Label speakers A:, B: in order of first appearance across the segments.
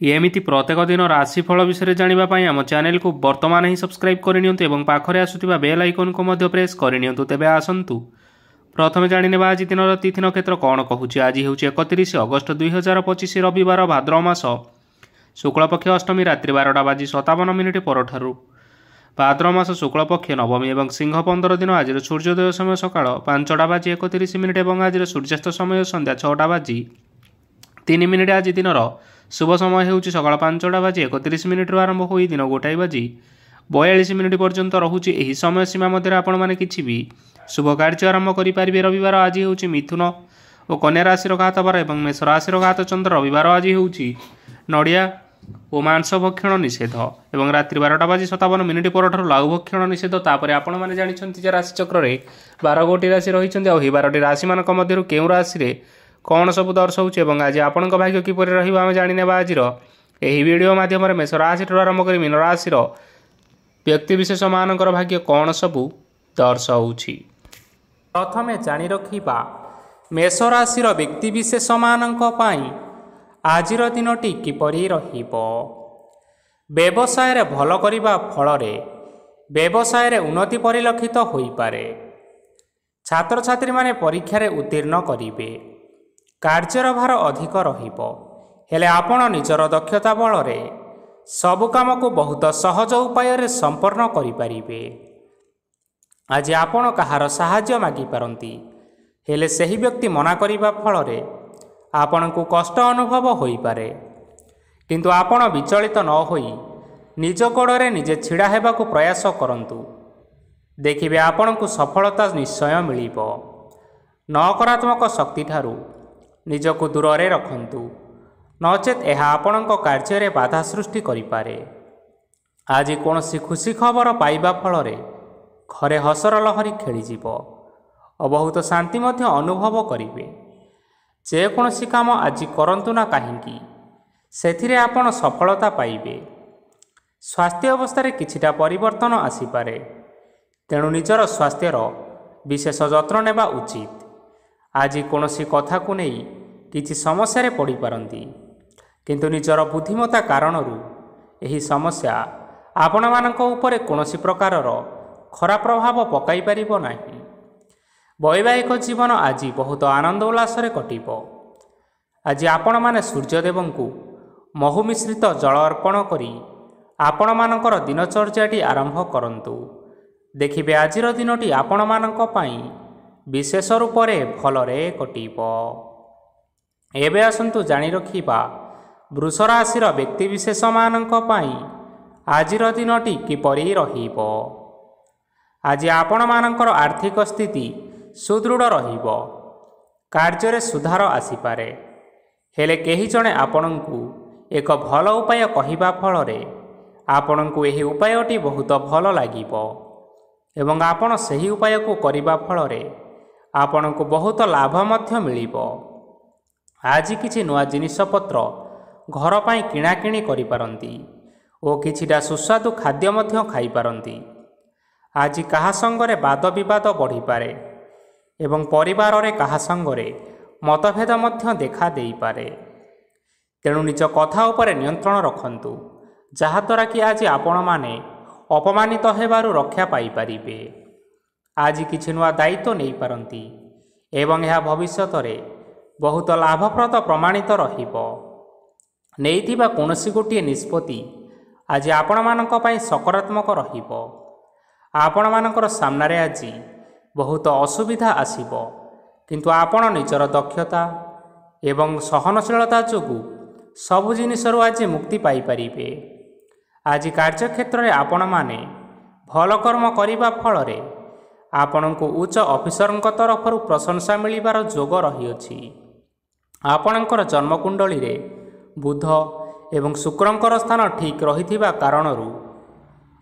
A: एमिति प्रत्येक दिन राशिफल विषय जानापी आम चैनल को वर्तमान ही सब्सक्राइब करनी पाखरे आसुवा बेल आइकन को प्रेस करनी तेज आसतु प्रथम जाने आज दिन तिथि नक्षत्र कौन कहूँ। आज हूँ 31 अगस्त 2025 रविवार भाद्रव मास शुक्लपक्ष अष्टमी रात्रि 12:57 परठारु भाद्रव मास शुक्लपक्ष नवमी और सिंह 15 दिन। आज सूर्योदय समय सकाळ 5:31 और आज सूर्यास्त समय संध्या 6:03 आज दिन शुभ समय होउछि सकाळ 5:31 आरंभ होई दिन 1:42 पर्यंत रहुछि। एही समय सीमा मध्य आपण माने किछि भी शुभ कार्य आरंभ करि पारिबे। रविवार आज होउछि मिथुन और कन्या राशि घात बार और मेष राशि घात चंद्र। रविवार आज होउछि नड़िया और मांस भक्षण निषेध और रात्रि 12:57 परठारु लाउ भक्षण निषेध। तापर आपण माने जानिछन्ति जे राशि चक्र रे 12 गोटी राशि रहिछन्ति और 12टी राशि मानक मध्यरु केउ राशि रे कौन सब दर्शाऊँ और आज आपण भाग्य किपर रहा जाने आज वीडियो माध्यम मेष राशि आरंभ कर मीन राशि व्यक्तिशेष मान भाग्य कौन सब दर्शाऊँ। प्रथमे जानी रखा मेष राशि व्यक्तिशेष मान आज दिनटी किपरि रहिबो। व्यवसाय भल करने फल व्यवसाय उन्नति परिलक्षित हो पारे। छात्र छात्री माने परीक्षा उत्तीर्ण करिवे। कार्यर भार अधिक रहिबो हेले आपण निजर दक्षता बल रे सबु काम को बहुत सहज उपाय संपन्न करिपारिबे। आज आपण कहार साहाय्य मागी पारंती हेले सही व्यक्ति मना करिबा फल रे आपण को कष्ट अनुभव होई पारे। किंतु आपण विचलित न होई निज गोड़े निजे छिड़ा हेबाकु प्रयास करंतु देखिबे आपण को सफलता निश्चय मिलिबो। नकारात्मक शक्ति ठारू निजको दूर रे रखंतु नचेत यह आपणक कार्य बाधा सृष्टि करिपारे। आज कौन खुशी खबर पाइबा फल घरे हसर लहरी खेलीजिव और बहुत शांति मध्य अनुभव करिवे। जेकोसी काम आज करंतु ना कहीं सेथिरे आपण सफलता पाइबे। स्वास्थ्य अवस्था किछिटा परिवर्तन आसीपारे तेणु निजर स्वास्थ्यर विशेष जत्न नेबा उचित। आज कौनसी कथा को नहीं किसी समस्या पड़ पारती किंतु निजर बुद्धिमता कारणरू यही समस्या आपण मानक उपरे कौनसी प्रकार खराब प्रभाव पकाई पारिबो नाही। वैवाहिक जीवन आज बहुत आनंद उल्लास कटिबो। आज आपण माने सूर्यदेव को महु मिश्रित जल अर्पण करी आपण मानकर दिनचर्याटी आरंभ करंतु देखिबे आजिर दिनटी आपण मानक पई विशेष रूप से भलरे कटिबो। एबे आसंतु जानी रखिबा वृष राशि व्यक्तिशेष मानक पई आजिर दिनटी किपरि रहिबो। आज आपण मानकर आर्थिक स्थिति सुदृढ़ रहिबो। कार्य सुधार आसीपारे हेले केही जणे आपणଙ୍କୁ एक भल उपाय कहिबा फलरे आपणଙ୍କୁ एही उपायटी बहुत भल लागिबो एवं आपण सही उपाय को करिबा फलरे आपण को बहुत लाभ मध्य मिलिबो। आज किछि नुआ जिनिसपत्र घर पाई किणाकिणी करि पारंती और किछिटा सुस्वादु खाद्य मध्य खाई पारंती। आज कहा संगरे वाद विवाद बढ़ी पारे एवं परिवार रे कहा संगरे मतभेद मध्य देखा देई पारे। तेणु निज कथा उपरे नियंत्रण रखंतु जहाद्वारा कि आज आपण माने अपमानित हेबारु रक्षा पाई पारिबे। आज किछि नुआ दायित्व नहीं पारंती एवं यह भविष्यत रे बहुत लाभप्रद प्रमाणित रहिबो। नेइथिबा कोनोसी गोटिए निष्पत्ति आज आपण मानक पई सकारात्मक रहिबो। आपण मानकर सामने आज बहुत असुविधा आसीबो किंतु आपण निजर दक्षता एवं सहनशीलता जोगु सबु जिनिसरु आज मुक्ति पाई पारिबे। आज कार्यक्षेत्र रे आपण माने भल कर्म करिबा फल रे आपण को उच्च ऑफिसर तरफ प्रशंसा मिलिबार जोग रही। आपणकर जन्मकुंडली रे बुध एवं शुक्रंकर स्थान ठीक रहिथिबा कारणरू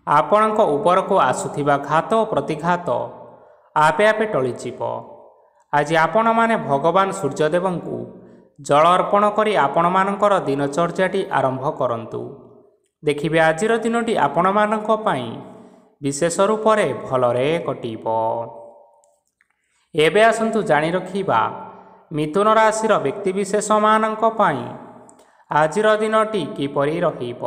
A: आपणक ऊपर को आसुथिबा घात और प्रतिघात आपे आपे टळिजिव। आज आपण माने भगवान सूर्यदेव को जल अर्पण करी आपण मानकर दिनचर्याटी आरंभ करंतु देखिबे आजिर दिनटी आपण मानक पई विशेष रूप से भलरे कटिबो। एबे आसंतु जानी रखिबा मिथुन राशि व्यक्तिशेष मानक पई ଆଜିର ଦିନଟି କିପରି ରହିବ?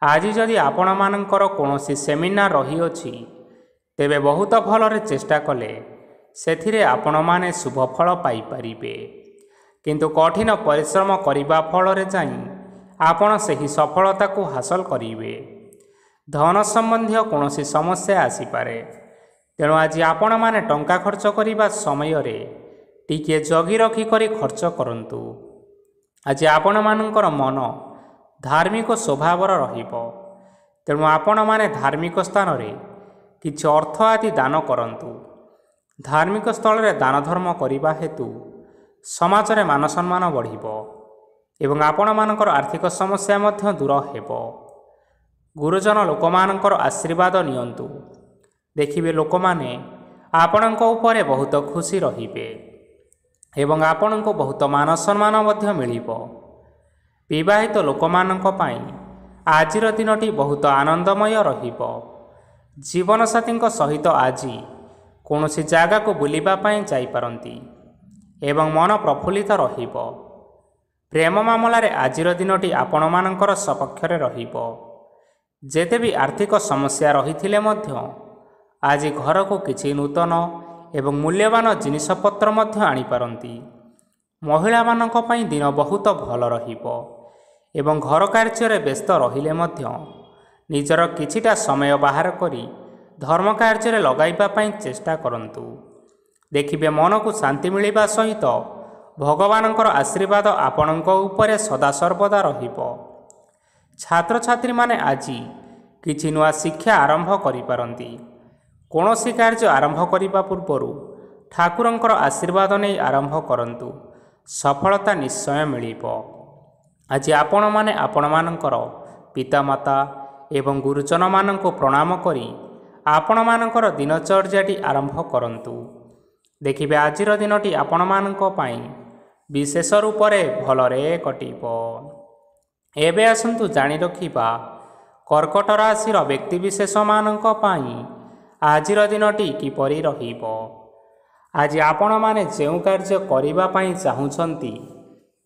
A: ଆଜି ଯଦି ଆପଣମାନଙ୍କର କୌଣସି ସେମିନାର ରହିଅଛି, ତେବେ ବହୁତ ଭଲରେ ଚେଷ୍ଟା କଲେ ସେଥିରେ ଆପଣମାନେ ଶୁଭଫଳ ପାଇପାରିବେ। କିନ୍ତୁ କଠିନ ପରିଶ୍ରମ କରିବା ଫଳରେ ଯାଇ ଆପଣ ସେହି ସଫଳତାକୁ ହାସଲ କରିବେ। ଧନ ସମ୍ବନ୍ଧୀୟ କୌଣସି ସମସ୍ୟା ଆସିପାରେ, ତେଣୁ ଆଜି ଆପଣମାନେ ଟଙ୍କା ଖର୍ଚ୍ଚ କରିବା ସମୟରେ ଟିକିଏ ଜଗି ରଖି କରି ଖର୍ଚ୍ଚ କରନ୍ତୁ। ଆଜି ଆପଣମାନଙ୍କର ମନ ଧାର୍ମିକ ସ୍ୱଭାବର ରହିବ, ତେଣୁ ଆପଣମାନେ ଧାର୍ମିକ ସ୍ଥାନରେ କିଛି ଅର୍ଥ ଆଦି ଦାନ କରନ୍ତୁ। ଧାର୍ମିକ ସ୍ଥଳରେ ଦାନ ଧର୍ମ କରିବା ହେତୁ ସମାଜରେ ମାନସମ୍ମାନ ବଢ଼ିବ ଏବଂ ଆପଣମାନଙ୍କର ଆର୍ଥିକ ସମସ୍ୟା ମଧ୍ୟ ଦୂର ହେବ। ଗୁରୁଜନ ଲୋକମାନଙ୍କର ଆଶୀର୍ବାଦ ନିଅନ୍ତୁ। ଦେଖିବେ ଲୋକମାନେ ଆପଣଙ୍କ ଉପରେ ବହୁତ ଖୁସି ରହିବେ ଏବଂ ଆପଣଙ୍କୁ ବହୁତ ମାନ ସମ୍ମାନ ମଧ୍ୟ ମିଳିବ। ବିବାହିତ ଲୋକମାନଙ୍କ ପାଇଁ ଆଜିର ଦିନଟି ବହୁତ ଆନନ୍ଦମୟ ରହିବ। ଜୀବନସାଥୀଙ୍କ ସହିତ ଆଜି କୌଣସି ଜାଗାକୁ ବୁଲିବା ପାଇଁ ଯାଇପାରନ୍ତି ଏବଂ ମନ ପ୍ରଫୁଲ୍ଲିତ ରହିବ। ପ୍ରେମ ମାମଲାରେ ଆଜିର ଦିନଟି ଆପଣମାନଙ୍କର ସପକ୍ଷରେ ରହିବ। ଯେତେ ବି ଆର୍ଥିକ ସମସ୍ୟା ରହିଥିଲେ ମଧ୍ୟ ଆଜି ଘରକୁ କିଛି ନୂତନ ଏବଂ ମୂଲ୍ୟବାନ ଜିନିଷପତ୍ର ମଧ୍ୟ ଆଣିପାରନ୍ତି। ମହିଳାମାନଙ୍କ ପାଇଁ ଦିନ ବହୁତ ଭଲ ରହିବ ଏବଂ ଘର କାର୍ଯ୍ୟରେ ବ୍ୟସ୍ତ ରହିଲେ ମଧ୍ୟ ନିଜର କିଛିଟା ସମୟ ବାହାର କରି ଧର୍ମ କାର୍ଯ୍ୟରେ ଲଗାଇବା ପାଇଁ ଚେଷ୍ଟା କରନ୍ତୁ। ଦେଖିବେ ମନକୁ ଶାନ୍ତି ମିଳିବା ସହିତ ଭଗବାନଙ୍କର ଆଶୀର୍ବାଦ ଆପଣଙ୍କ ଉପରେ ସଦାସର୍ବଦା ରହିବ। ଛାତ୍ରଛାତ୍ରୀମାନେ ଆଜି କିଛି ନୂଆ ଶିକ୍ଷା ଆରମ୍ଭ କରିପାରନ୍ତି। କୌଣସି କାର୍ଯ୍ୟ ଆରମ୍ଭ କରିବା ପୂର୍ବରୁ ଠାକୁରଙ୍କର ଆଶୀର୍ବାଦ ନେଇ ଆରମ୍ଭ କରନ୍ତୁ, ସଫଳତା ନିଶ୍ଚୟ ମିଳିବ। ଆଜି ଆପଣମାନେ ଆପଣମାନଙ୍କର ପିତାମାତା ଏବଂ ଗୁରୁଜନମାନଙ୍କୁ ପ୍ରଣାମ କରି ଆପଣମାନଙ୍କର ଦିନଚର୍ଯ୍ୟାଟି ଆରମ୍ଭ କରନ୍ତୁ। ଦେଖିବେ ଆଜିର ଦିନଟି ଆପଣମାନଙ୍କ ପାଇଁ ବିଶେଷ ରୂପରେ ଭଲରେ କଟିବ। ଏବେ ଆସନ୍ତୁ ଜାଣି ରଖିବା କର୍କଟ ରାଶିର ବ୍ୟକ୍ତିବିଶେଷମାନଙ୍କ ପାଇଁ ଆଜିର ଦିନଟି କିପରି ରହିବ। ଆଜି ଆପଣମାନେ ଯେଉଁ କାର୍ଯ୍ୟ କରିବା ପାଇଁ ଚାହୁଁଛନ୍ତି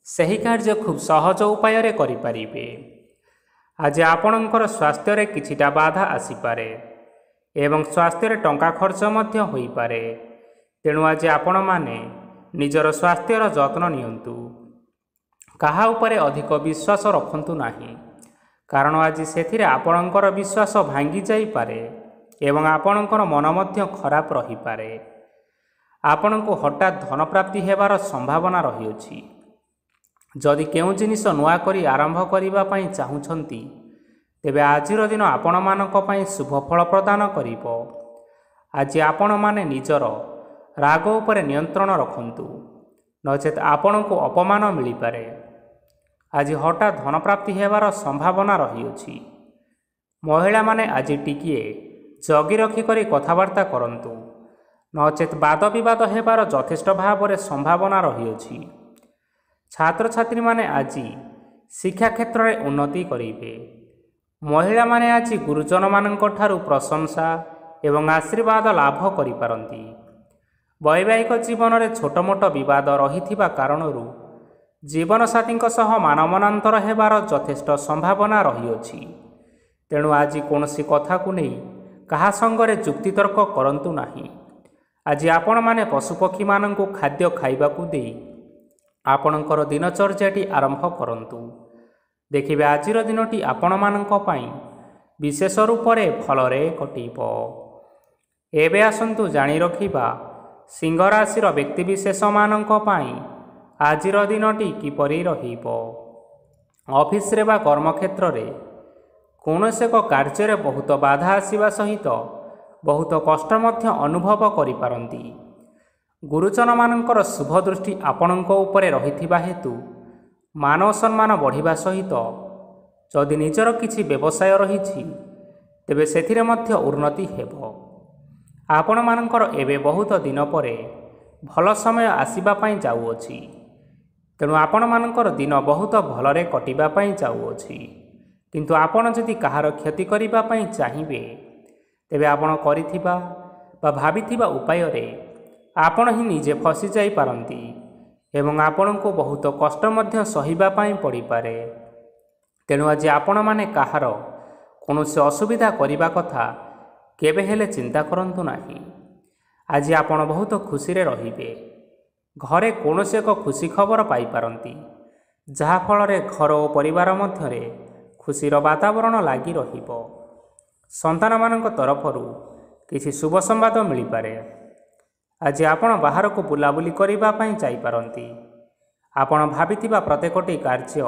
A: ସେହି କାର୍ଯ୍ୟ ଖୁବ୍ ସହଜ ଉପାୟରେ କରିପାରିବେ। ଆଜି ଆପଣଙ୍କର ସ୍ୱାସ୍ଥ୍ୟରେ କିଛିଟା ବାଧା ଆସିପାରେ ଏବଂ ସ୍ୱାସ୍ଥ୍ୟରେ ଟଙ୍କା ଖର୍ଚ୍ଚ ମଧ୍ୟ ହୋଇପାରେ, ତେଣୁ ଆଜି ଆପଣମାନେ ନିଜର ସ୍ୱାସ୍ଥ୍ୟର ଯତ୍ନ ନିଅନ୍ତୁ। କାହା ଉପରେ ଅଧିକ ବିଶ୍ୱାସ ରଖନ୍ତୁ ନାହିଁ, କାରଣ ଆଜି ସେଥିରେ ଆପଣଙ୍କର ବିଶ୍ୱାସ ଭାଙ୍ଗି ଯାଇପାରେ ଏବଂ ଆପଣଙ୍କର ମନ ମଧ୍ୟ ଖରାପ ରହିପାରେ। ଆପଣଙ୍କୁ ହଠାତ୍ ଧନପ୍ରାପ୍ତି ହେବାର ସମ୍ଭାବନା ରହିଅଛି। ଯଦି କେଉଁ ଜିନିଷ ନୂଆ କରି ଆରମ୍ଭ କରିବା ପାଇଁ ଚାହୁଁଛନ୍ତି, ତେବେ ଆଜିର ଦିନ ଆପଣମାନଙ୍କ ପାଇଁ ଶୁଭ ଫଳ ପ୍ରଦାନ କରିବ। ଆଜି ଆପଣମାନେ ନିଜର ରାଗ ଉପରେ ନିୟନ୍ତ୍ରଣ ରଖନ୍ତୁ, ନଚେତ୍ ଆପଣଙ୍କୁ ଅପମାନ ମିଳିପାରେ। ଆଜି ହଠାତ୍ ଧନପ୍ରାପ୍ତି ହେବାର ସମ୍ଭାବନା ରହିଅଛି। ମହିଳାମାନେ ଆଜି ଟିକିଏ ଜଗି ରଖି କରି କଥାବାର୍ତ୍ତା କରନ୍ତୁ, ନଚେତ୍ ବାଦ ବିବାଦ ହେବାର ଯଥେଷ୍ଟ ଭାବରେ ସମ୍ଭାବନା ରହିଅଛି। ଛାତ୍ରଛାତ୍ରୀମାନେ ଆଜି ଶିକ୍ଷା କ୍ଷେତ୍ରରେ ଉନ୍ନତି କରିବେ। ମହିଳାମାନେ ଆଜି ଗୁରୁଜନମାନଙ୍କ ଠାରୁ ପ୍ରଶଂସା ଏବଂ ଆଶୀର୍ବାଦ ଲାଭ କରିପାରନ୍ତି। ବୈବାହିକ ଜୀବନରେ ଛୋଟମୋଟ ବିବାଦ ରହିଥିବା କାରଣରୁ ଜୀବନସାଥୀଙ୍କ ସହ ମାନମନାନ୍ତର ହେବାର ଯଥେଷ୍ଟ ସମ୍ଭାବନା ରହିଅଛି। ତେଣୁ ଆଜି କୌଣସି କଥାକୁ ନେଇ କାହା ସଙ୍ଗରେ ଯୁକ୍ତିତର୍କ କରନ୍ତୁ ନାହିଁ। ଆଜି ଆପଣମାନେ ପଶୁପକ୍ଷୀମାନଙ୍କୁ ଖାଦ୍ୟ ଖାଇବାକୁ ଦେଇ ଆପଣଙ୍କର ଦିନଚର୍ଯ୍ୟାଟି ଆରମ୍ଭ କରନ୍ତୁ। ଦେଖିବେ ଆଜିର ଦିନଟି ଆପଣମାନଙ୍କ ପାଇଁ ବିଶେଷ ରୂପରେ ଭଲରେ କଟିବ। ଏବେ ଆସନ୍ତୁ ଜାଣି ରଖିବା ସିଂହ ରାଶିର ବ୍ୟକ୍ତିବିଶେଷମାନଙ୍କ ପାଇଁ ଆଜିର ଦିନଟି କିପରି ରହିବ। ଅଫିସରେ ବା କର୍ମକ୍ଷେତ୍ରରେ କୌଣସି ଏକ କାର୍ଯ୍ୟରେ ବହୁତ ବାଧା ଆସିବା ସହିତ ବହୁତ କଷ୍ଟ ମଧ୍ୟ ଅନୁଭବ କରିପାରନ୍ତି। ଗୁରୁଜନମାନଙ୍କର ଶୁଭ ଦୃଷ୍ଟି ଆପଣଙ୍କ ଉପରେ ରହିଥିବା ହେତୁ ମାନ ସମ୍ମାନ ବଢ଼ିବା ସହିତ ଯଦି ନିଜର କିଛି ବ୍ୟବସାୟ ରହିଛି, ତେବେ ସେଥିରେ ମଧ୍ୟ ଉନ୍ନତି ହେବ। ଆପଣମାନଙ୍କର ଏବେ ବହୁତ ଦିନ ପରେ ଭଲ ସମୟ ଆସିବା ପାଇଁ ଯାଉଅଛି, ତେଣୁ ଆପଣମାନଙ୍କର ଦିନ ବହୁତ ଭଲରେ କଟିବା ପାଇଁ ଯାଉଅଛି। କିନ୍ତୁ ଆପଣ ଯଦି କାହାର କ୍ଷତି କରିବା ପାଇଁ ଚାହିଁବେ, ତେବେ ଆପଣ କରିଥିବା ବା ଭାବିଥିବା ଉପାୟରେ ଆପଣ ହିଁ ନିଜେ ଫସି ଯାଇପାରନ୍ତି ଏବଂ ଆପଣଙ୍କୁ ବହୁତ କଷ୍ଟ ମଧ୍ୟ ସହିବା ପାଇଁ ପଡ଼ିପାରେ। ତେଣୁ ଆଜି ଆପଣମାନେ କାହାର କୌଣସି ଅସୁବିଧା କରିବା କଥା କେବେ ହେଲେ ଚିନ୍ତା କରନ୍ତୁ ନାହିଁ। ଆଜି ଆପଣ ବହୁତ ଖୁସିରେ ରହିବେ। ଘରେ କୌଣସି ଏକ ଖୁସି ଖବର ପାଇପାରନ୍ତି, ଯାହାଫଳରେ ଘର ଓ ପରିବାର ମଧ୍ୟରେ ଖୁସିର ବାତାବରଣ ଲାଗି ରହିବ। ସନ୍ତାନମାନଙ୍କ ତରଫରୁ କିଛି ଶୁଭ ସମ୍ବାଦ ମିଳିପାରେ। ଆଜି ଆପଣ ବାହାରକୁ ବୁଲାବୁଲି କରିବା ପାଇଁ ଯାଇପାରନ୍ତି। ଆପଣ ଭାବିଥିବା ପ୍ରତ୍ୟେକଟି କାର୍ଯ୍ୟ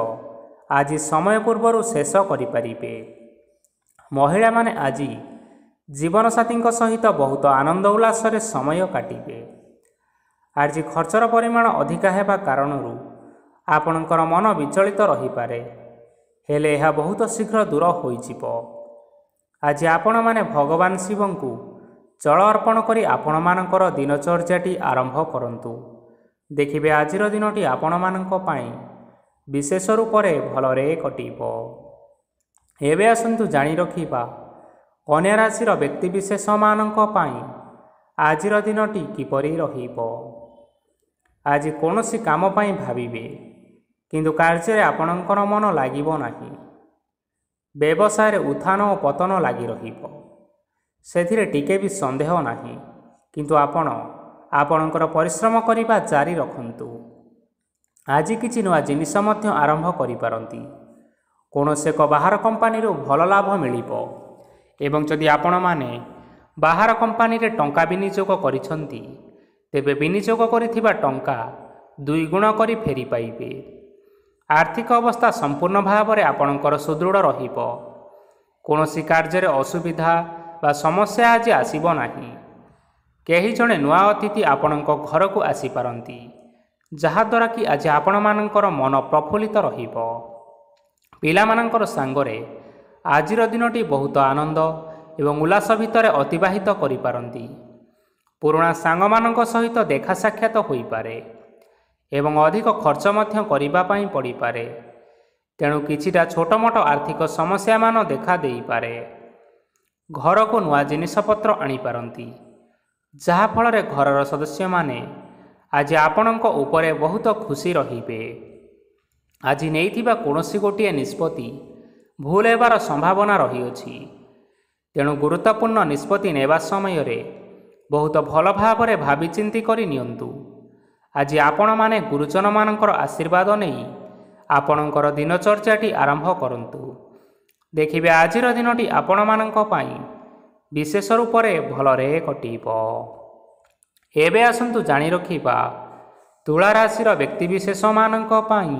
A: ଆଜି ସମୟ ପୂର୍ବରୁ ଶେଷ କରିପାରିବେ। ମହିଳାମାନେ ଆଜି ଜୀବନସାଥୀଙ୍କ ସହିତ ବହୁତ ଆନନ୍ଦ ଉଲ୍ଲାସରେ ସମୟ କାଟିବେ। ଆଜି ଖର୍ଚ୍ଚର ପରିମାଣ ଅଧିକା ହେବା କାରଣରୁ ଆପଣଙ୍କର ମନ ବିଚଳିତ ରହିପାରେ, ହେଲେ ଏହା ବହୁତ ଶୀଘ୍ର ଦୂର ହୋଇଯିବ। ଆଜି ଆପଣମାନେ ଭଗବାନ ଶିବଙ୍କୁ ଜଳ ଅର୍ପଣ କରି ଆପଣମାନଙ୍କର ଦିନଚର୍ଯ୍ୟାଟି ଆରମ୍ଭ କରନ୍ତୁ। ଦେଖିବେ ଆଜିର ଦିନଟି ଆପଣମାନଙ୍କ ପାଇଁ ବିଶେଷ ରୂପରେ ଭଲରେ କଟିବ। ଏବେ ଆସନ୍ତୁ ଜାଣି ରଖିବା କନ୍ୟା ରାଶିର ବ୍ୟକ୍ତିବିଶେଷମାନଙ୍କ ପାଇଁ ଆଜିର ଦିନଟି କିପରି ରହିବ। ଆଜି କୌଣସି କାମ ପାଇଁ ଭାବିବେ, କିନ୍ତୁ କାର୍ଯ୍ୟରେ ଆପଣଙ୍କର ମନ ଲାଗିବ ନାହିଁ। ବ୍ୟବସାୟରେ ଉତ୍ଥାନ ଓ ପତନ ଲାଗି ରହିବ, ସେଥିରେ ଟିକେ ବି ସନ୍ଦେହ ନାହିଁ। କିନ୍ତୁ ଆପଣ ଆପଣଙ୍କର ପରିଶ୍ରମ କରିବା ଜାରି ରଖନ୍ତୁ। ଆଜି କିଛି ନୂଆ ଜିନିଷ ମଧ୍ୟ ଆରମ୍ଭ କରିପାରନ୍ତି। କୌଣସି ଏକ ବାହାର କମ୍ପାନୀରୁ ଭଲ ଲାଭ ମିଳିବ ଏବଂ ଯଦି ଆପଣମାନେ ବାହାର କମ୍ପାନୀରେ ଟଙ୍କା ବିନିଯୋଗ କରିଛନ୍ତି, ତେବେ ବିନିଯୋଗ କରିଥିବା ଟଙ୍କା 2 ଗୁଣ କରି ଫେରି ପାଇବେ। ଆର୍ଥିକ ଅବସ୍ଥା ସମ୍ପୂର୍ଣ୍ଣ ଭାବରେ ଆପଣଙ୍କର ସୁଦୃଢ଼ ରହିବ। କୌଣସି କାର୍ଯ୍ୟରେ ଅସୁବିଧା ବା ସମସ୍ୟା ଆଜି ଆସିବ ନାହିଁ। କେହି ଜଣେ ନୂଆ ଅତିଥି ଆପଣଙ୍କ ଘରକୁ ଆସିପାରନ୍ତି, ଯାହାଦ୍ୱାରା କି ଆଜି ଆପଣମାନଙ୍କର ମନ ପ୍ରଫୁଲ୍ଲିତ ରହିବ। ପିଲାମାନଙ୍କର ସାଙ୍ଗରେ ଆଜିର ଦିନଟି ବହୁତ ଆନନ୍ଦ ଏବଂ ଉଲ୍ଲାସ ଭିତରେ ଅତିବାହିତ କରିପାରନ୍ତି। ପୁରୁଣା ସାଙ୍ଗମାନଙ୍କ ସହିତ ଦେଖା ସାକ୍ଷାତ ହୋଇପାରେ ଏବଂ ଅଧିକ ଖର୍ଚ୍ଚ ମଧ୍ୟ କରିବା ପାଇଁ ପଡ଼ିପାରେ। ତେଣୁ କିଛିଟା ଛୋଟମୋଟ ଆର୍ଥିକ ସମସ୍ୟାମାନ ଦେଖା ଦେଇପାରେ। ଘରକୁ ନୂଆ ଜିନିଷପତ୍ର ଆଣିପାରନ୍ତି, ଯାହାଫଳରେ ଘରର ସଦସ୍ୟମାନେ ଆଜି ଆପଣଙ୍କ ଉପରେ ବହୁତ ଖୁସି ରହିବେ। ଆଜି ନେଇଥିବା କୌଣସି ଗୋଟିଏ ନିଷ୍ପତ୍ତି ଭୁଲ ହେବାର ସମ୍ଭାବନା ରହିଅଛି। ତେଣୁ ଗୁରୁତ୍ୱପୂର୍ଣ୍ଣ ନିଷ୍ପତ୍ତି ନେବା ସମୟରେ ବହୁତ ଭଲ ଭାବରେ ଭାବିଚିନ୍ତି କରି ନିଅନ୍ତୁ। ଆଜି ଆପଣମାନେ ଗୁରୁଜନମାନଙ୍କର ଆଶୀର୍ବାଦ ନେଇ ଆପଣଙ୍କର ଦିନଚର୍ଯ୍ୟାଟି ଆରମ୍ଭ କରନ୍ତୁ। ଦେଖିବେ ଆଜିର ଦିନଟି ଆପଣମାନଙ୍କ ପାଇଁ ବିଶେଷ ରୂପରେ ଭଲରେ କଟିବ। ଏବେ ଆସନ୍ତୁ ଜାଣି ରଖିବା ତୁଳା ରାଶିର ବ୍ୟକ୍ତିବିଶେଷମାନଙ୍କ ପାଇଁ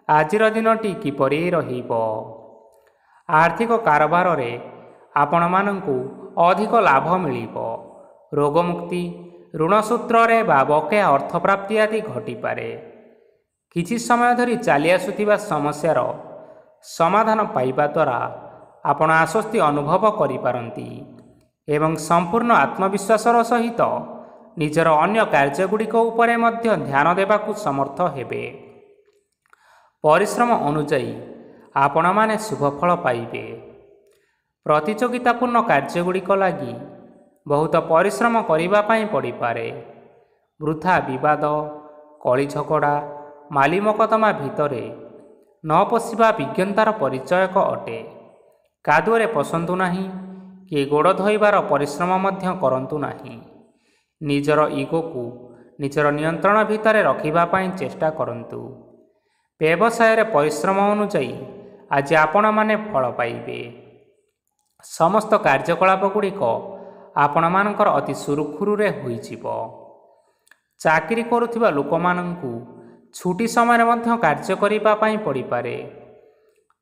A: ଆଜିର ଦିନଟି କିପରି ରହିବ। ଆର୍ଥିକ କାରବାରରେ ଆପଣମାନଙ୍କୁ ଅଧିକ ଲାଭ ମିଳିବ। ରୋଗମୁକ୍ତି, ଋଣ ସୂତ୍ରରେ ବା ବକେୟା ଅର୍ଥପ୍ରାପ୍ତି ଆଦି ଘଟିପାରେ। କିଛି ସମୟ ଧରି ଚାଲି ଆସୁଥିବା ସମସ୍ୟାର ସମାଧାନ ପାଇବା ଦ୍ୱାରା ଆପଣ ଆଶ୍ୱସ୍ତି ଅନୁଭବ କରିପାରନ୍ତି ଏବଂ ସମ୍ପୂର୍ଣ୍ଣ ଆତ୍ମବିଶ୍ୱାସର ସହିତ ନିଜର ଅନ୍ୟ କାର୍ଯ୍ୟଗୁଡ଼ିକ ଉପରେ ମଧ୍ୟ ଧ୍ୟାନ ଦେବାକୁ ସମର୍ଥ ହେବେ। ପରିଶ୍ରମ ଅନୁଯାୟୀ ଆପଣମାନେ ଶୁଭଫଳ ପାଇବେ। ପ୍ରତିଯୋଗିତାପୂର୍ଣ୍ଣ କାର୍ଯ୍ୟଗୁଡ଼ିକ ଲାଗି ବହୁତ ପରିଶ୍ରମ କରିବା ପାଇଁ ପଡ଼ିପାରେ। ବୃଥା ବିବାଦ, କଳି ଝଗଡ଼ା, ମାଲି ମକଦ୍ଦମା ଭିତରେ ନ ପଶିବା ବିଜ୍ଞତାର ପରିଚୟକ ଅଟେ। କାଦୁଅରେ ପଶନ୍ତୁ ନାହିଁ କି ଗୋଡ଼ ଧୋଇବାର ପରିଶ୍ରମ ମଧ୍ୟ କରନ୍ତୁ ନାହିଁ। ନିଜର ଇଗୋକୁ ନିଜର ନିୟନ୍ତ୍ରଣ ଭିତରେ ରଖିବା ପାଇଁ ଚେଷ୍ଟା କରନ୍ତୁ। ବ୍ୟବସାୟରେ ପରିଶ୍ରମ ଅନୁଯାୟୀ ଆଜି ଆପଣମାନେ ଫଳ ପାଇବେ। ସମସ୍ତ କାର୍ଯ୍ୟକଳାପ ଗୁଡ଼ିକ ଆପଣମାନଙ୍କର ଅତି ସୁରୁଖୁରୁରେ ହୋଇଯିବ। ଚାକିରି କରୁଥିବା ଲୋକମାନଙ୍କୁ ଛୁଟି ସମୟରେ ମଧ୍ୟ କାର୍ଯ୍ୟ କରିବା ପାଇଁ ପଡ଼ିପାରେ।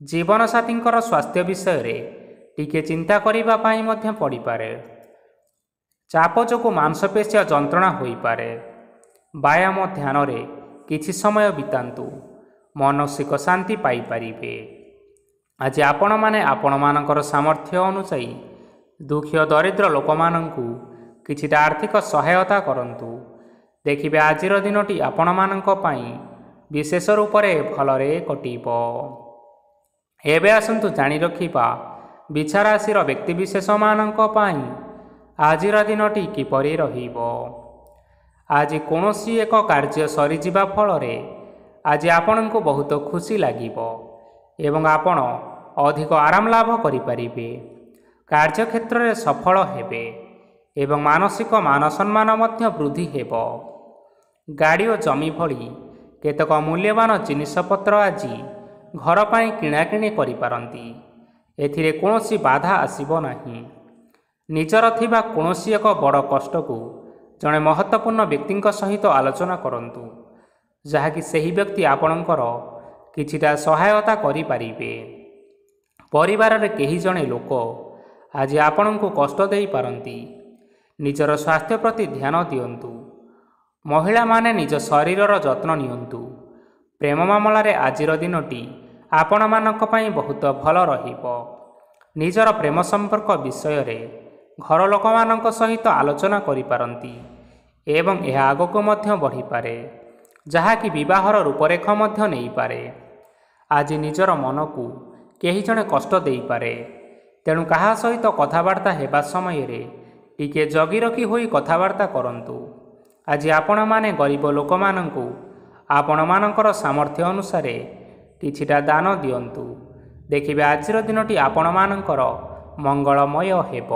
A: ଜୀବନସାଥୀଙ୍କର ସ୍ୱାସ୍ଥ୍ୟ ବିଷୟରେ ଟିକେ ଚିନ୍ତା କରିବା ପାଇଁ ମଧ୍ୟ ପଡ଼ିପାରେ। ଚାପ ଯୋଗୁଁ ମାଂସପେଶୀୟ ଯନ୍ତ୍ରଣା ହୋଇପାରେ। ବ୍ୟାୟାମ ଧ୍ୟାନରେ କିଛି ସମୟ ବିତାନ୍ତୁ, ମାନସିକ ଶାନ୍ତି ପାଇପାରିବେ। ଆଜି ଆପଣମାନେ ଆପଣମାନଙ୍କର ସାମର୍ଥ୍ୟ ଅନୁଯାୟୀ ଦୁଃଖୀ ଓ ଦରିଦ୍ର ଲୋକମାନଙ୍କୁ କିଛିଟା ଆର୍ଥିକ ସହାୟତା କରନ୍ତୁ। ଦେଖିବେ ଆଜିର ଦିନଟି ଆପଣମାନଙ୍କ ପାଇଁ ବିଶେଷ ରୂପରେ ଭଲରେ କଟିବ। ଏବେ ଆସନ୍ତୁ ଜାଣି ରଖିବା ବିଛା ରାଶିର ବ୍ୟକ୍ତିବିଶେଷମାନଙ୍କ ପାଇଁ ଆଜିର ଦିନଟି କିପରି ରହିବ। ଆଜି କୌଣସି ଏକ କାର୍ଯ୍ୟ ସରିଯିବା ଫଳରେ ଆଜି ଆପଣଙ୍କୁ ବହୁତ ଖୁସି ଲାଗିବ ଏବଂ ଆପଣ ଅଧିକ ଆରାମ ଲାଭ କରିପାରିବେ। କାର୍ଯ୍ୟକ୍ଷେତ୍ରରେ ସଫଳ ହେବେ ଏବଂ ମାନସିକ ମାନ ସମ୍ମାନ ମଧ୍ୟ ବୃଦ୍ଧି ହେବ। ଗାଡ଼ି ଓ ଜମି ଭଳି କେତେକ ମୂଲ୍ୟବାନ ଜିନିଷପତ୍ର ଆଜି ଘର ପାଇଁ କିଣାକିଣି କରିପାରନ୍ତି। ଏଥିରେ କୌଣସି ବାଧା ଆସିବ ନାହିଁ। ନିଜର ଥିବା କୌଣସି ଏକ ବଡ଼ କଷ୍ଟକୁ ଜଣେ ମହତ୍ତ୍ୱପୂର୍ଣ୍ଣ ବ୍ୟକ୍ତିଙ୍କ ସହିତ ଆଲୋଚନା କରନ୍ତୁ, ଯାହାକି ସେହି ବ୍ୟକ୍ତି ଆପଣଙ୍କର କିଛିଟା ସହାୟତା କରିପାରିବେ। ପରିବାରରେ କେହି ଜଣେ ଲୋକ ଆଜି ଆପଣଙ୍କୁ କଷ୍ଟ ଦେଇପାରନ୍ତି। ନିଜର ସ୍ୱାସ୍ଥ୍ୟ ପ୍ରତି ଧ୍ୟାନ ଦିଅନ୍ତୁ। ମହିଳାମାନେ ନିଜ ଶରୀରର ଯତ୍ନ ନିଅନ୍ତୁ। ପ୍ରେମ ମାମଲାରେ ଆଜିର ଦିନଟି ଆପଣମାନଙ୍କ ପାଇଁ ବହୁତ ଭଲ ରହିବ। ନିଜର ପ୍ରେମ ସମ୍ପର୍କ ବିଷୟରେ ଘର ଲୋକମାନଙ୍କ ସହିତ ଆଲୋଚନା କରିପାରନ୍ତି ଏବଂ ଏହା ଆଗକୁ ମଧ୍ୟ ବଢ଼ିପାରେ, ଯାହାକି ବିବାହର ରୂପରେଖ ମଧ୍ୟ ନେଇପାରେ। ଆଜି ନିଜର ମନକୁ କେହି ଜଣେ କଷ୍ଟ ଦେଇପାରେ, ତେଣୁ କାହା ସହିତ କଥାବାର୍ତ୍ତା ହେବା ସମୟରେ ଟିକିଏ ଜଗି ରଖି ହୋଇ କଥାବାର୍ତ୍ତା କରନ୍ତୁ। ଆଜି ଆପଣମାନେ ଗରିବ ଲୋକମାନଙ୍କୁ ଆପଣମାନଙ୍କର ସାମର୍ଥ୍ୟ ଅନୁସାରେ କିଛିଟା ଦାନ ଦିଅନ୍ତୁ। ଦେଖିବେ ଆଜିର ଦିନଟି ଆପଣମାନଙ୍କର ମଙ୍ଗଳମୟ ହେବ।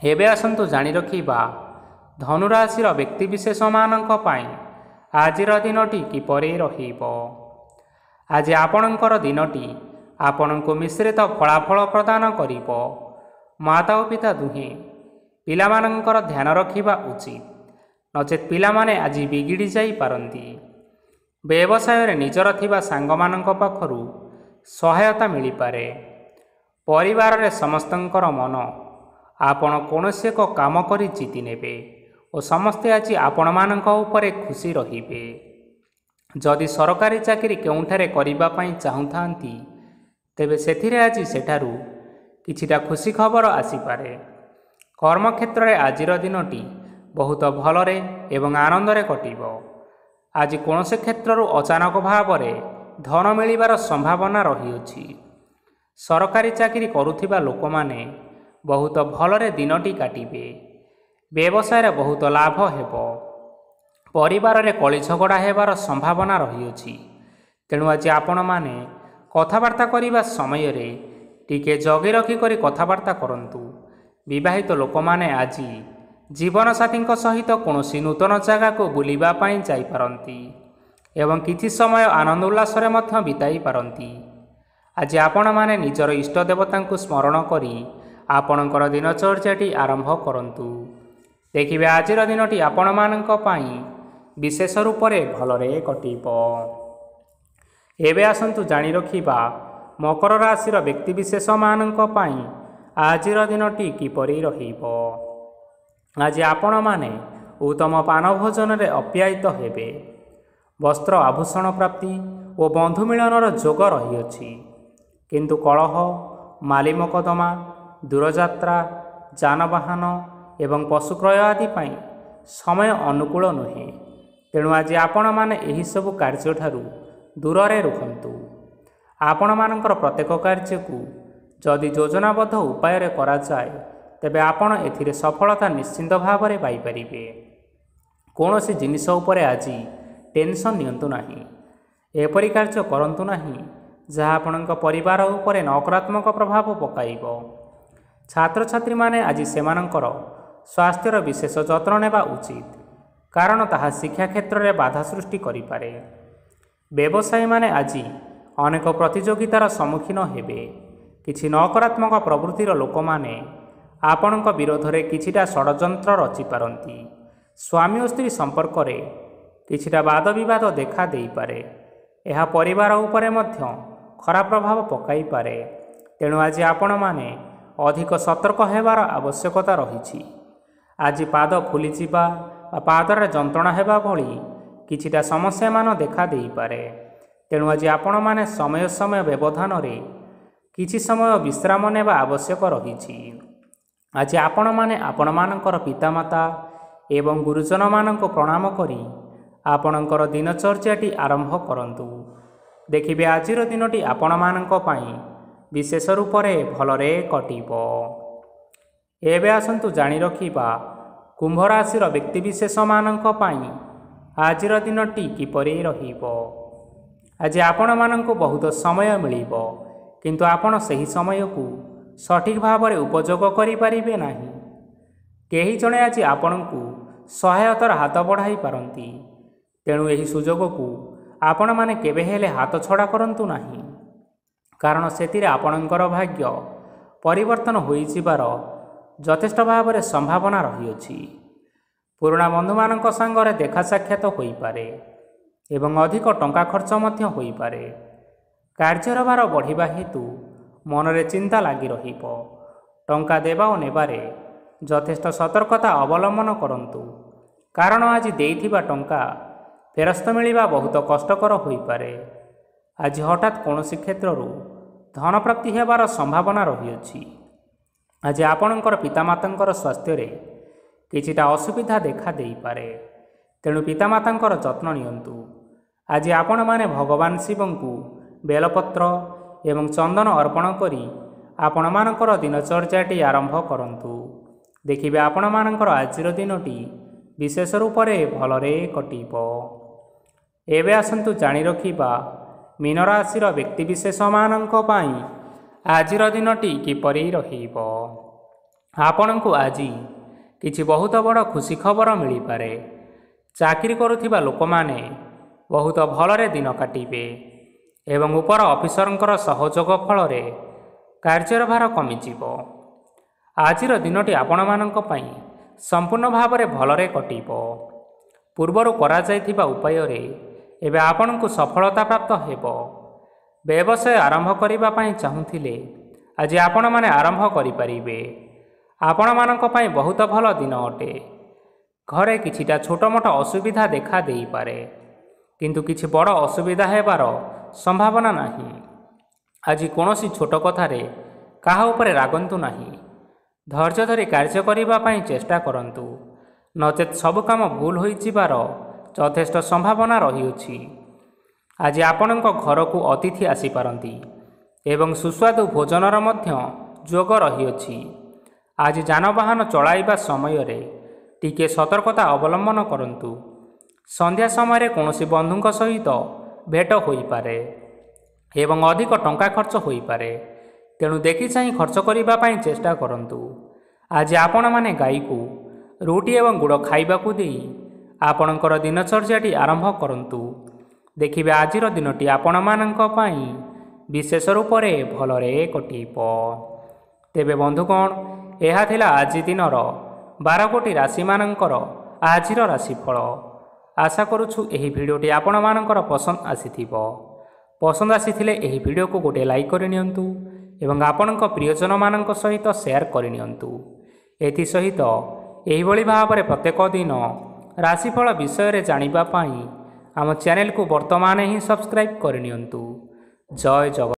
A: ଏବେ ଆସନ୍ତୁ ଜାଣି ରଖିବା ଧନୁରାଶିର ବ୍ୟକ୍ତିବିଶେଷମାନଙ୍କ ପାଇଁ ଆଜିର ଦିନଟି କିପରି ରହିବ। ଆଜି ଆପଣଙ୍କର ଦିନଟି ଆପଣଙ୍କୁ ମିଶ୍ରିତ ଫଳାଫଳ ପ୍ରଦାନ କରିବ। ମାତା ଓ ପିତା ଦୁହେଁ ପିଲାମାନଙ୍କର ଧ୍ୟାନ ରଖିବା ଉଚିତ, ନଚେତ୍ ପିଲାମାନେ ଆଜି ବିଗିଡ଼ି ଯାଇପାରନ୍ତି। ବ୍ୟବସାୟରେ ନିଜର ଥିବା ସାଙ୍ଗମାନଙ୍କ ପାଖରୁ ସହାୟତା ମିଳିପାରେ। ପରିବାରରେ ସମସ୍ତଙ୍କର ମନ ଆପଣ କୌଣସି ଏକ କାମ କରି ଜିତି ନେବେ ଓ ସମସ୍ତେ ଆଜି ଆପଣମାନଙ୍କ ଉପରେ ଖୁସି ରହିବେ। ଯଦି ସରକାରୀ ଚାକିରି କେଉଁଠାରେ କରିବା ପାଇଁ ଚାହୁଁଥାନ୍ତି, ତେବେ ସେଥିରେ ଆଜି ସେଠାରୁ କିଛିଟା ଖୁସି ଖବର ଆସିପାରେ। କର୍ମକ୍ଷେତ୍ରରେ ଆଜିର ଦିନଟି ବହୁତ ଭଲରେ ଏବଂ ଆନନ୍ଦରେ କଟିବ। ଆଜି କୌଣସି କ୍ଷେତ୍ରରୁ ଅଚାନକ ଭାବରେ ଧନ ମିଳିବାର ସମ୍ଭାବନା ରହିଅଛି। ସରକାରୀ ଚାକିରି କରୁଥିବା ଲୋକମାନେ ବହୁତ ଭଲରେ ଦିନଟି କାଟିବେ। ବ୍ୟବସାୟରେ ବହୁତ ଲାଭ ହେବ। ପରିବାରରେ କଳି ଝଗଡ଼ା ହେବାର ସମ୍ଭାବନା ରହିଅଛି, ତେଣୁ ଆଜି ଆପଣମାନେ କଥାବାର୍ତ୍ତା କରିବା ସମୟରେ ଟିକିଏ ଜଗି ରଖି କରି କଥାବାର୍ତ୍ତା କରନ୍ତୁ। ବିବାହିତ ଲୋକମାନେ ଆଜି ଜୀବନସାଥୀଙ୍କ ସହିତ କୌଣସି ନୂତନ ଜାଗାକୁ ବୁଲିବା ପାଇଁ ଯାଇପାରନ୍ତି ଏବଂ କିଛି ସମୟ ଆନନ୍ଦ ଉଲ୍ଲାସରେ ମଧ୍ୟ ବିତାଇ ପାରନ୍ତି। ଆଜି ଆପଣମାନେ ନିଜର ଇଷ୍ଟ ଦେବତାଙ୍କୁ ସ୍ମରଣ କରି ଆପଣଙ୍କର ଦିନଚର୍ଯ୍ୟାଟି ଆରମ୍ଭ କରନ୍ତୁ। ଦେଖିବେ ଆଜିର ଦିନଟି ଆପଣମାନଙ୍କ ପାଇଁ ବିଶେଷ ରୂପରେ ଭଲରେ କଟିବ। ଏବେ ଆସନ୍ତୁ ଜାଣି ରଖିବା ମକର ରାଶିର ବ୍ୟକ୍ତିବିଶେଷମାନଙ୍କ ପାଇଁ ଆଜିର ଦିନଟି କିପରି ରହିବ। ଆଜି ଆପଣମାନେ ଉତ୍ତମ ପାନ ଭୋଜନରେ ଅପ୍ୟାୟିତ ହେବେ। ବସ୍ତ୍ର ଆଭୂଷଣ ପ୍ରାପ୍ତି ଓ ବନ୍ଧୁ ମିଳନର ଯୋଗ ରହିଅଛି, କିନ୍ତୁ କଳହ, ମାଲି ମକଦ୍ଦମା, ଦୂରଯାତ୍ରା, ଯାନବାହନ ଏବଂ ପଶୁ କ୍ରୟ ଆଦି ପାଇଁ ସମୟ ଅନୁକୂଳ ନୁହେଁ। ତେଣୁ ଆଜି ଆପଣମାନେ ଏହିସବୁ କାର୍ଯ୍ୟଠାରୁ ଦୂରରେ ରୁହନ୍ତୁ। ଆପଣମାନଙ୍କର ପ୍ରତ୍ୟେକ କାର୍ଯ୍ୟକୁ ଯଦି ଯୋଜନାବଦ୍ଧ ଉପାୟରେ କରାଯାଏ, ତେବେ ଆପଣ ଏଥିରେ ସଫଳତା ନିଶ୍ଚିନ୍ତ ଭାବରେ ପାଇପାରିବେ। କୌଣସି ଜିନିଷ ଉପରେ ଆଜି ଟେନସନ୍ ନିଅନ୍ତୁ ନାହିଁ। ଏପରି କାର୍ଯ୍ୟ କରନ୍ତୁ ନାହିଁ ଯାହା ଆପଣଙ୍କ ପରିବାର ଉପରେ ନକାରାତ୍ମକ ପ୍ରଭାବ ପକାଇବ। ଛାତ୍ରଛାତ୍ରୀମାନେ ଆଜି ସେମାନଙ୍କର ସ୍ୱାସ୍ଥ୍ୟର ବିଶେଷ ଯତ୍ନ ନେବା ଉଚିତ, କାରଣ ତାହା ଶିକ୍ଷା କ୍ଷେତ୍ରରେ ବାଧା ସୃଷ୍ଟି କରିପାରେ। ବ୍ୟବସାୟୀମାନେ ଆଜି ଅନେକ ପ୍ରତିଯୋଗିତାର ସମ୍ମୁଖୀନ ହେବେ। କିଛି ନକାରାତ୍ମକ ପ୍ରବୃତ୍ତିର ଲୋକମାନେ ଆପଣଙ୍କ ବିରୋଧରେ କିଛିଟା ଷଡ଼ଯନ୍ତ୍ର ରଚିପାରନ୍ତି। ସ୍ୱାମୀ ଓ ସ୍ତ୍ରୀ ସମ୍ପର୍କରେ କିଛିଟା ବାଦବିବାଦ ଦେଖା ଦେଇପାରେ। ଏହା ପରିବାର ଉପରେ ମଧ୍ୟ ଖରାପ ପ୍ରଭାବ ପକାଇପାରେ। ତେଣୁ ଆଜି ଆପଣମାନେ ଅଧିକ ସତର୍କ ହେବାର ଆବଶ୍ୟକତା ରହିଛି। ଆଜି ପାଦ ଫୁଲିଯିବା ବା ପାଦରେ ଯନ୍ତ୍ରଣା ହେବା ଭଳି କିଛିଟା ସମସ୍ୟାମାନ ଦେଖା ଦେଇପାରେ। ତେଣୁ ଆଜି ଆପଣମାନେ ସମୟ ସମୟ ବ୍ୟବଧାନରେ କିଛି ସମୟ ବିଶ୍ରାମ ନେବା ଆବଶ୍ୟକ ରହିଛି। ଆଜି ଆପଣମାନେ ଆପଣମାନଙ୍କର ପିତାମାତା ଏବଂ ଗୁରୁଜନମାନଙ୍କୁ ପ୍ରଣାମ କରି ଆପଣଙ୍କର ଦିନଚର୍ଯ୍ୟାଟି ଆରମ୍ଭ କରନ୍ତୁ। ଦେଖିବେ ଆଜିର ଦିନଟି ଆପଣମାନଙ୍କ ପାଇଁ ବିଶେଷ ରୂପରେ ଭଲରେ କଟିବ। ଏବେ ଆସନ୍ତୁ ଜାଣି ରଖିବା କୁମ୍ଭ ରାଶିର ବ୍ୟକ୍ତିବିଶେଷମାନଙ୍କ ପାଇଁ ଆଜିର ଦିନଟି କିପରି ରହିବ। ଆଜି ଆପଣମାନଙ୍କୁ ବହୁତ ସମୟ ମିଳିବ, କିନ୍ତୁ ଆପଣ ସେହି ସମୟକୁ ସଠିକ୍ ଭାବରେ ଉପଯୋଗ କରିପାରିବେ ନାହିଁ। କେହି ଜଣେ ଆଜି ଆପଣଙ୍କୁ ସହାୟତାର ହାତ ବଢ଼ାଇ ପାରନ୍ତି, ତେଣୁ ଏହି ସୁଯୋଗକୁ ଆପଣମାନେ କେବେ ହେଲେ ହାତଛଡ଼ା କରନ୍ତୁ ନାହିଁ, କାରଣ ସେଥିରେ ଆପଣଙ୍କର ଭାଗ୍ୟ ପରିବର୍ତ୍ତନ ହୋଇଯିବାର ଯଥେଷ୍ଟ ଭାବରେ ସମ୍ଭାବନା ରହିଅଛି। ପୁରୁଣା ବନ୍ଧୁମାନଙ୍କ ସାଙ୍ଗରେ ଦେଖା ସାକ୍ଷାତ ହୋଇପାରେ ଏବଂ ଅଧିକ ଟଙ୍କା ଖର୍ଚ୍ଚ ମଧ୍ୟ ହୋଇପାରେ। କାର୍ଯ୍ୟର ଭାର ବଢ଼ିବା ହେତୁ ମନରେ ଚିନ୍ତା ଲାଗି ରହିବ। ଟଙ୍କା ଦେବା ଓ ନେବାରେ ଯଥେଷ୍ଟ ସତର୍କତା ଅବଲମ୍ବନ କରନ୍ତୁ, କାରଣ ଆଜି ଦେଇଥିବା ଟଙ୍କା ଫେରସ୍ତ ମିଳିବା ବହୁତ କଷ୍ଟକର ହୋଇପାରେ। ଆଜି ହଠାତ୍ କୌଣସି କ୍ଷେତ୍ରରୁ ଧନପ୍ରାପ୍ତି ହେବାର ସମ୍ଭାବନା ରହିଅଛି। ଆଜି ଆପଣଙ୍କର ପିତାମାତାଙ୍କର ସ୍ୱାସ୍ଥ୍ୟରେ କିଛିଟା ଅସୁବିଧା ଦେଖା ଦେଇପାରେ, ତେଣୁ ପିତାମାତାଙ୍କର ଯତ୍ନ ନିଅନ୍ତୁ। ଆଜି ଆପଣମାନେ ଭଗବାନ ଶିବଙ୍କୁ ବେଲପତ୍ର ଏବଂ ଚନ୍ଦନ ଅର୍ପଣ କରି ଆପଣମାନଙ୍କର ଦିନଚର୍ଯ୍ୟାଟି ଆରମ୍ଭ କରନ୍ତୁ। ଦେଖିବେ ଆପଣମାନଙ୍କର ଆଜିର ଦିନଟି ବିଶେଷ ରୂପରେ ଭଲରେ କଟିବ। ଏବେ ଆସନ୍ତୁ ଜାଣି ରଖିବା ମୀନ ରାଶିର ବ୍ୟକ୍ତିବିଶେଷମାନଙ୍କ ପାଇଁ ଆଜିର ଦିନଟି କିପରି ରହିବ। ଆପଣଙ୍କୁ ଆଜି କିଛି ବହୁତ ବଡ଼ ଖୁସି ଖବର ମିଳିପାରେ। ଚାକିରି କରୁଥିବା ଲୋକମାନେ ବହୁତ ଭଲରେ ଦିନ କାଟିବେ ଏବଂ ଉପର ଅଫିସରଙ୍କର ସହଯୋଗ ଫଳରେ କାର୍ଯ୍ୟର ଭାର କମିଯିବ। ଆଜିର ଦିନଟି ଆପଣମାନଙ୍କ ପାଇଁ ସମ୍ପୂର୍ଣ୍ଣ ଭାବରେ ଭଲରେ କଟିବ। ପୂର୍ବରୁ କରାଯାଇଥିବା ଉପାୟରେ ଏବେ ଆପଣଙ୍କୁ ସଫଳତା ପ୍ରାପ୍ତ ହେବ। ବ୍ୟବସାୟ ଆରମ୍ଭ କରିବା ପାଇଁ ଚାହୁଁଥିଲେ ଆଜି ଆପଣମାନେ ଆରମ୍ଭ କରିପାରିବେ। ଆପଣମାନଙ୍କ ପାଇଁ ବହୁତ ଭଲ ଦିନ ଅଟେ। ଘରେ କିଛିଟା ଛୋଟମୋଟ ଅସୁବିଧା ଦେଖା ଦେଇପାରେ, କିନ୍ତୁ କିଛି ବଡ଼ ଅସୁବିଧା ହେବାର ସମ୍ଭାବନା ନାହିଁ। ଆଜି କୌଣସି ଛୋଟ କଥାରେ କାହା ଉପରେ ରାଗନ୍ତୁ ନାହିଁ। ଧୈର୍ଯ୍ୟ ଧରି କାର୍ଯ୍ୟ କରିବା ପାଇଁ ଚେଷ୍ଟା କରନ୍ତୁ, ନଚେତ୍ ସବୁ କାମ ଭୁଲ ହୋଇଯିବାର ଯଥେଷ୍ଟ ସମ୍ଭାବନା ରହିଅଛି। ଆଜି ଆପଣଙ୍କ ଘରକୁ ଅତିଥି ଆସିପାରନ୍ତି ଏବଂ ସୁସ୍ୱାଦୁ ଭୋଜନର ମଧ୍ୟ ଯୋଗ ରହିଅଛି। ଆଜି ଯାନବାହନ ଚଳାଇବା ସମୟରେ ଟିକିଏ ସତର୍କତା ଅବଲମ୍ବନ କରନ୍ତୁ। ସନ୍ଧ୍ୟା ସମୟରେ କୌଣସି ବନ୍ଧୁଙ୍କ ସହିତ ଭେଟ ହୋଇପାରେ ଏବଂ ଅଧିକ ଟଙ୍କା ଖର୍ଚ୍ଚ ହୋଇପାରେ, ତେଣୁ ଦେଖିଚାହିଁ ଖର୍ଚ୍ଚ କରିବା ପାଇଁ ଚେଷ୍ଟା କରନ୍ତୁ। ଆଜି ଆପଣମାନେ ଗାଈକୁ ରୁଟି ଏବଂ ଗୁଡ଼ ଖାଇବାକୁ ଦେଇ ଆପଣଙ୍କର ଦିନଚର୍ଯ୍ୟାଟି ଆରମ୍ଭ କରନ୍ତୁ। ଦେଖିବେ ଆଜିର ଦିନଟି ଆପଣମାନଙ୍କ ପାଇଁ ବିଶେଷ ରୂପରେ ଭଲରେ କଟିବ। ତେବେ ବନ୍ଧୁଗଣ, ଏହା ଥିଲା ଆଜି ଦିନର 12 ଗୋଟି ରାଶିମାନଙ୍କର ଆଜିର ରାଶିଫଳ। ଆଶା କରୁଛୁ ଏହି ଭିଡ଼ିଓଟି ଆପଣମାନଙ୍କର ପସନ୍ଦ ଆସିଥିବ। ପସନ୍ଦ ଆସିଥିଲେ ଏହି ଭିଡ଼ିଓକୁ ଗୋଟିଏ ଲାଇକ୍ କରିନିଅନ୍ତୁ ଏବଂ ଆପଣଙ୍କ ପ୍ରିୟଜନମାନଙ୍କ ସହିତ ସେୟାର କରିନିଅନ୍ତୁ। ଏଥିସହିତ ଏହିଭଳି ଭାବରେ ପ୍ରତ୍ୟେକ ଦିନ ରାଶିଫଳ ବିଷୟରେ ଜାଣିବା ପାଇଁ ଆମ ଚ୍ୟାନେଲକୁ ବର୍ତ୍ତମାନ ହିଁ ସବସ୍କ୍ରାଇବ୍ କରିନିଅନ୍ତୁ। ଜୟ ଜଗନ୍ନାଥ।